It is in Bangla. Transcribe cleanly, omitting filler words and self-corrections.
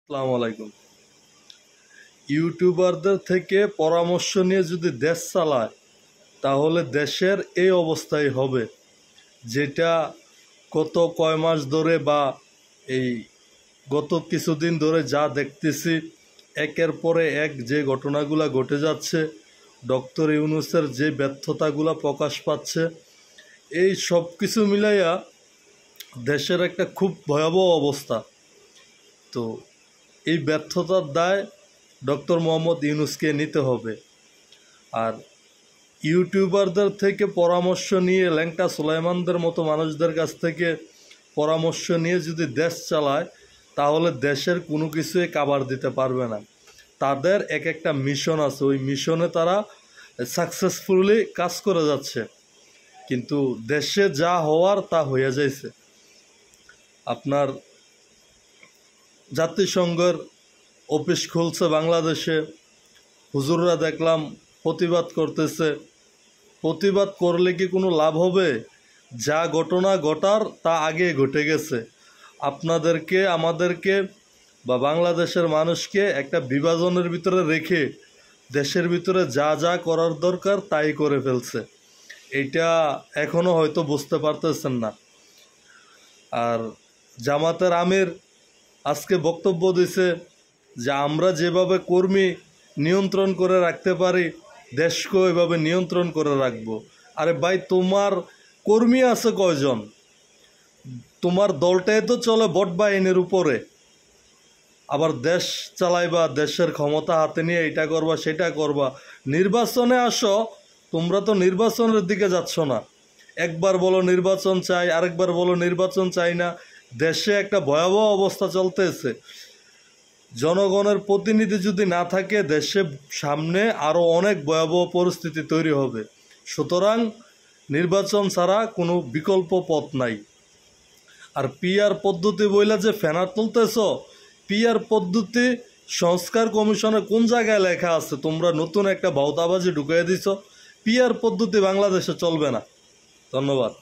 আসসালামু আলাইকুম। ইউটিউবারদের থেকে পরামর্শ নিয়ে যদি দেশ চালায় তাহলে দেশের এই অবস্থাই হবে, যেটা গত কয় মাস ধরে বা এই গত কিছুদিন ধরে যা দেখতেছি, একের পরে এক যে ঘটনাগুলো ঘটে যাচ্ছে, ডক্টর ইউনূসের যে ব্যর্থতাগুলো প্রকাশ পাচ্ছে, এই সব কিছু মিলাইয়া দেশের একটা খুব ভয়াবহ অবস্থা। তো এই ব্যর্থতার দায় ডক্টর মোহাম্মদ ইউনূসকে নিতে হবে। আর ইউটিউবারদের থেকে পরামর্শ নিয়ে, ল্যাংটা সুলাইমানদের মতো মানুষদের কাছ থেকে পরামর্শ নিয়ে যদি দেশ চালায় তাহলে দেশের কোনো কিছুই কাভার দিতে পারবে না। তাদের এক একটা মিশন আছে, ওই মিশনে তারা সাকসেসফুলি কাজ করে যাচ্ছে, কিন্তু দেশে যা হওয়ার তা হইয়া যাইছে। আপনার জাতিসংঘের অফিস খুলছে বাংলাদেশে, হুজুররা দেখলাম প্রতিবাদ করতেছে। প্রতিবাদ করলে কি কোনো লাভ হবে? যা ঘটনা ঘটার তা আগে ঘটে গেছে। আপনাদেরকে, আমাদেরকে বা বাংলাদেশের মানুষকে একটা বিভাজনের ভিতরে রেখে দেশের ভিতরে যা যা করার দরকার তাই করে ফেলছে। এইটা এখনও হয়তো বুঝতে পারতেছেন না। আর জামাতের আমির আজকে বক্তব্য দিছে যে আমরা যেভাবে কর্মী নিয়ন্ত্রণ করে রাখতে পারি দেশকেও এভাবে নিয়ন্ত্রণ করে রাখবো। আরে ভাই, তোমার কর্মী আছে কয়জন? তোমার দলটাই তো চলে ভোট বাহিনীর উপরে। আবার দেশ চালাইবা, দেশের ক্ষমতা হাতে নিয়ে এটা করবা সেটা করবা। নির্বাচনে আসো, তোমরা তো নির্বাচনের দিকে যাচ্ছ না। একবার বলো নির্বাচন চাই, আরেকবার বলো নির্বাচন চাই না। দেশে একটা ভয়াবহ অবস্থা চলতেছে। জনগণের প্রতিনিধি যদি না থাকে, দেশে সামনে আরও অনেক ভয়াবহ পরিস্থিতি তৈরি হবে। সুতরাং নির্বাচন ছাড়া কোনো বিকল্প পথ নাই। আর পিআর পদ্ধতি বইলা যে ফেনার তুলতেছ, পিআর পদ্ধতি সংস্কার কমিশনে কোন জায়গায় লেখা আছে? তোমরা নতুন একটা ভাওতাবাজি ঢুকিয়ে দিছ। পিআর পদ্ধতি বাংলাদেশে চলবে না। ধন্যবাদ।